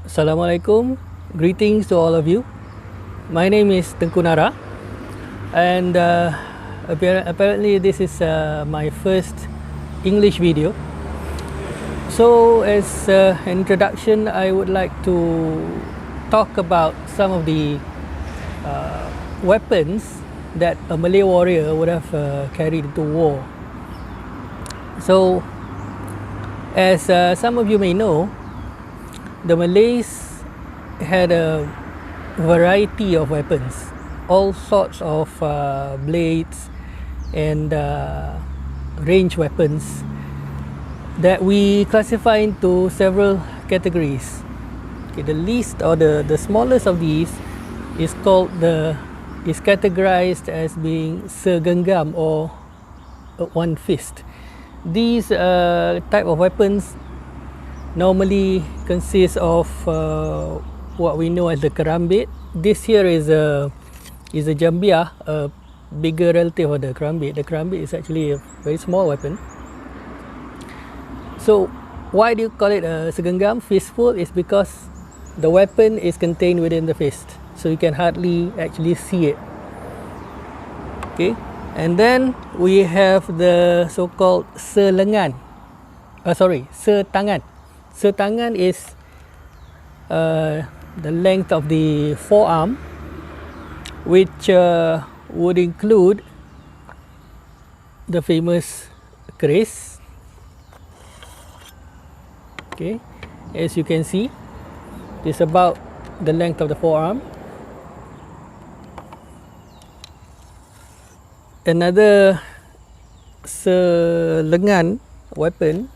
Assalamualaikum, greetings to all of you. My name is Tengku Nara, and apparently this is my first English video. So as an introduction, I would like to talk about some of the weapons that a Malay warrior would have carried into war. So as some of you may know, the Malays had a variety of weapons, all sorts of blades and range weapons that we classify into several categories. Okay, the least or the smallest of these is categorized as being segenggam or one fist. These type of weapons normally consist of what we know as the kerambit. This here is a jambiah, a bigger relative of the kerambit. The kerambit is actually a very small weapon. So why do you call it a segenggam, fistful? Is because the weapon is contained within the fist, so you can hardly actually see it. Okay, and then we have the so-called selengan. Setangan. Setangan is the length of the forearm, which would include the famous keris. Okay, as you can see, it's about the length of the forearm. Another selengan weapon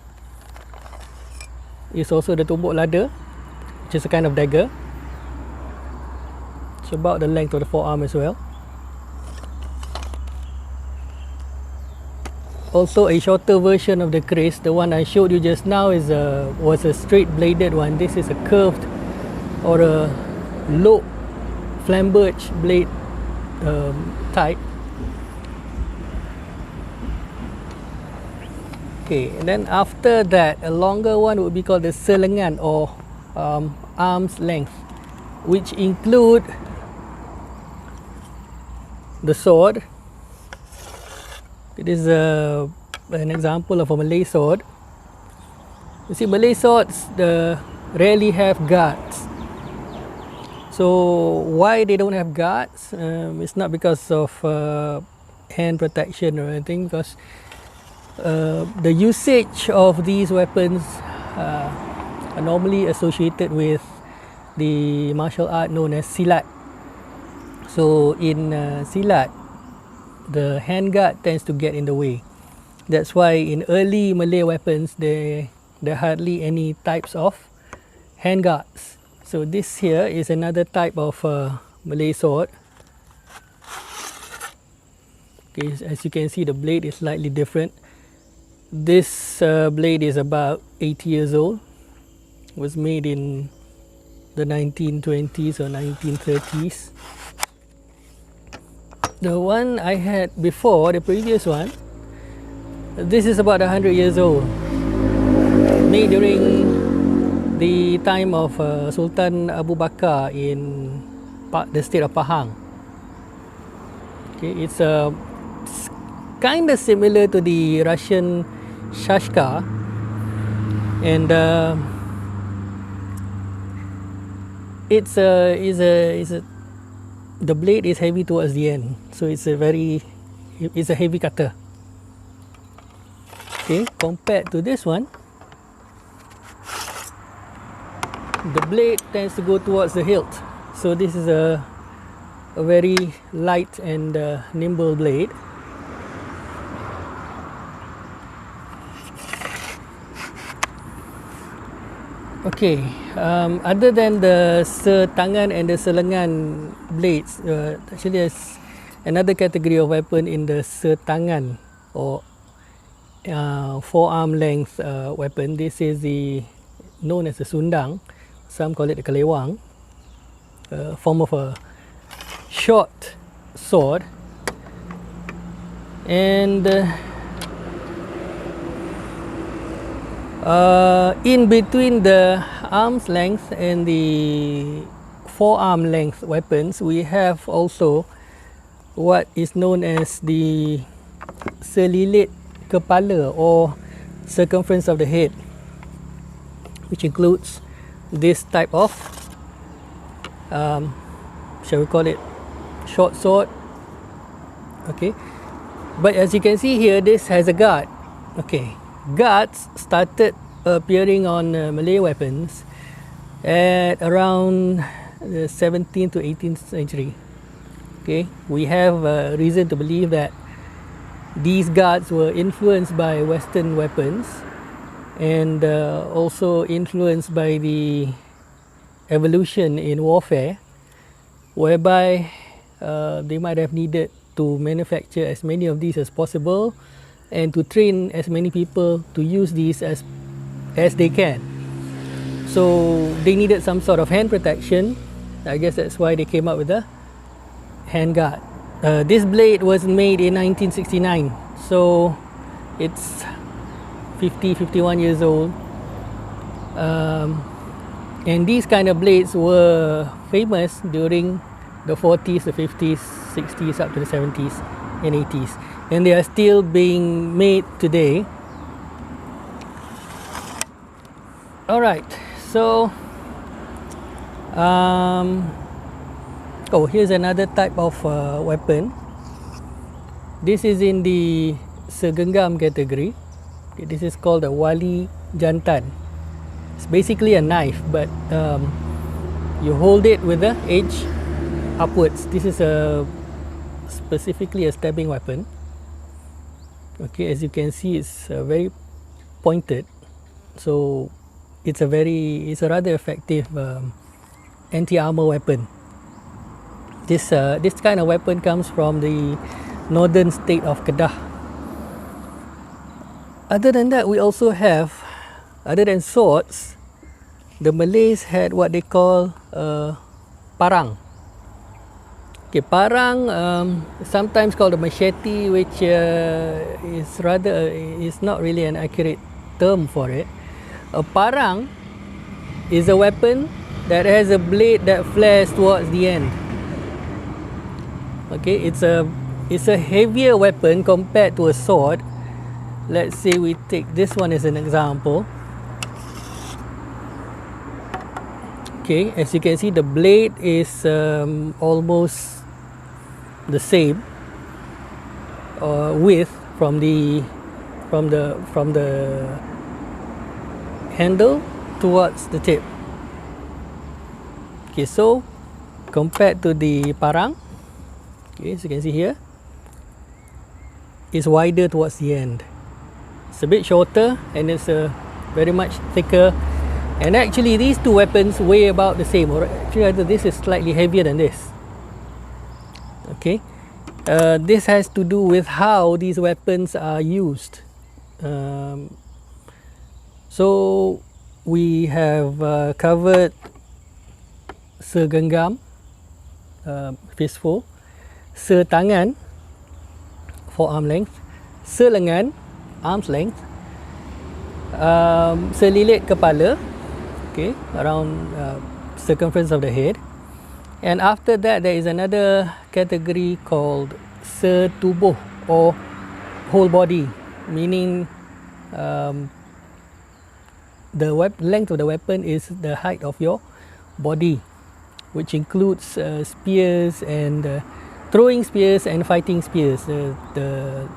is also the tumbuk lada, which is a kind of dagger. It's about the length of the forearm as well. Also, a shorter version of the keris, the one I showed you just now, was a straight bladed one. This is a curved or a low flamberge blade type. Okay, and then after that, a longer one would be called the selengan or arm's length, which include the sword. It is an example of a Malay sword. You see, Malay swords rarely have guards. So why they don't have guards? It's not because of hand protection or anything, because the usage of these weapons are normally associated with the martial art known as silat. So in silat, the handguard tends to get in the way. That's why in early Malay weapons there are hardly any types of handguards. So this here is another type of Malay sword. Okay, as you can see, the blade is slightly different. This blade is about 80 years old. It was made in the 1920s or 1930s. The one I had before, the previous one, this is about 100 years old. Made during the time of Sultan Abu Bakar in the state of Pahang. Okay, it's kind of similar to the Russian Shashka, and the blade is heavy towards the end, so it's a heavy cutter. Okay, compared to this one, the blade tends to go towards the hilt, so this is a very light and nimble blade. Okay, other than the setangan and the selengan blades, actually there's another category of weapon in the setangan or forearm length weapon. This is known as the Sundang. Some call it the kelewang, form of a short sword, and in between the arm's length and the forearm length weapons, we have also what is known as the selilit kepala, or circumference of the head, which includes this type of shall we call it short sword. Okay, but as you can see here, this has a guard. Okay, guards started appearing on Malay weapons at around the 17th to 18th century. Okay, we have reason to believe that these guards were influenced by Western weapons, and also influenced by the evolution in warfare, whereby they might have needed to manufacture as many of these as possible and to train as many people to use these as they can. So they needed some sort of hand protection. I guess that's why they came up with the hand guard. This blade was made in 1969, so it's 51 years old. And these kind of blades were famous during the 40s, the 50s, 60s, up to the 70s and 80s. And they are still being made today. Alright, so here's another type of weapon. This is in the segenggam category. Okay, this is called a wali jantan. It's basically a knife, but you hold it with the edge upwards. This is specifically a stabbing weapon. Okay, as you can see, it's very pointed, so it's a rather effective anti-armor weapon. This kind of weapon comes from the northern state of Kedah. Other than that, we also have, other than swords, the Malays had what they call parang. Okay, parang, sometimes called a machete, which is not really an accurate term for it. A parang is a weapon that has a blade that flares towards the end. Okay, it's a heavier weapon compared to a sword. Let's say we take this one as an example. Okay, as you can see, the blade is almost the same width from the handle towards the tip. Okay, so compared to the parang, okay, as you can see here, it's wider towards the end. It's a bit shorter and it's very much thicker. And actually, these two weapons weigh about the same. Or actually, this is slightly heavier than this. Okay, this has to do with how these weapons are used. So we have covered segenggam, fistful, setangan, forearm length, selengan, arm's length, selilit kepala, okay, around circumference of the head. And after that, there is another category called setubuh, or whole body, meaning the length of the weapon is the height of your body, which includes spears and throwing spears and fighting spears. The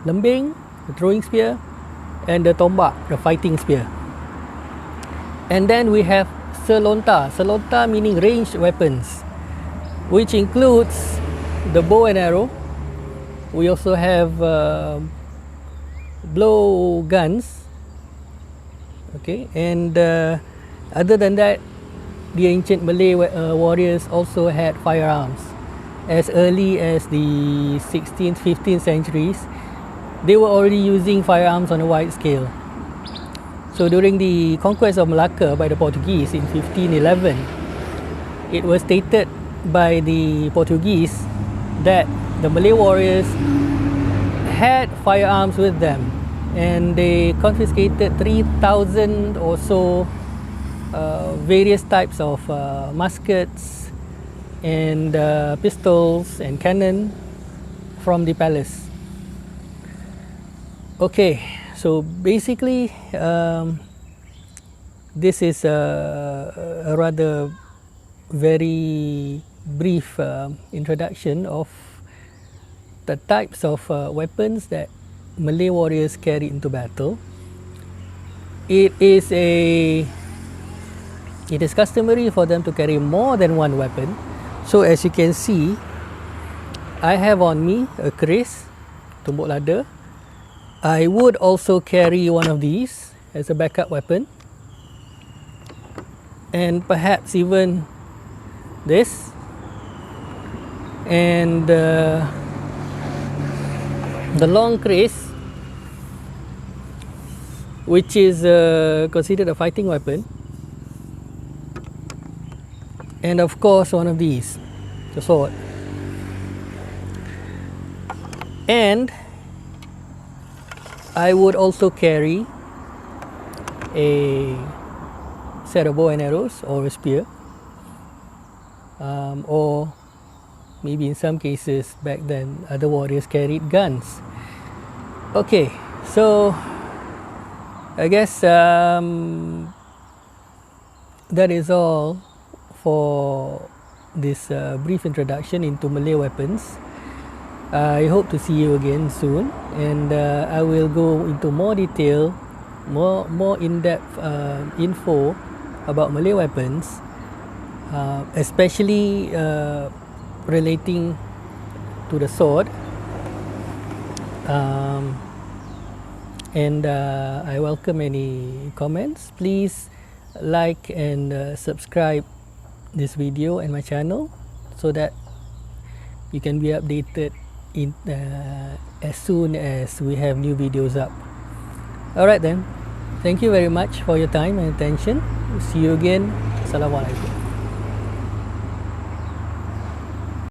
lembing, the throwing spear, and the tombak, the fighting spear. And then we have selonta. Selonta meaning ranged weapons, which includes the bow and arrow. We also have blow guns. Okay, and other than that, the ancient Malay warriors also had firearms. As early as the 16th, 15th centuries, they were already using firearms on a wide scale. So during the conquest of Malacca by the Portuguese in 1511, it was stated by the Portuguese that the Malay warriors had firearms with them, and they confiscated 3,000 or so various types of muskets and pistols and cannon from the palace. Okay, so basically this is a rather very brief introduction of the types of weapons that Malay warriors carry into battle. It is customary for them to carry more than one weapon. So as you can see, I have on me a keris, tumbuk lada. I would also carry one of these as a backup weapon, and perhaps even this, and the long keris, which is considered a fighting weapon, and of course one of these, the sword. And I would also carry a set of bow and arrows or a spear, or maybe in some cases back then other warriors carried guns. Okay, so I guess that is all for this brief introduction into Malay weapons. I hope to see you again soon, and I will go into more detail, more in-depth info about Malay weapons, especially relating to the sword. And I welcome any comments. Please like and subscribe this video and my channel so that you can be updated as soon as we have new videos up. Alright then, thank you very much for your time and attention. See you again. Assalamualaikum.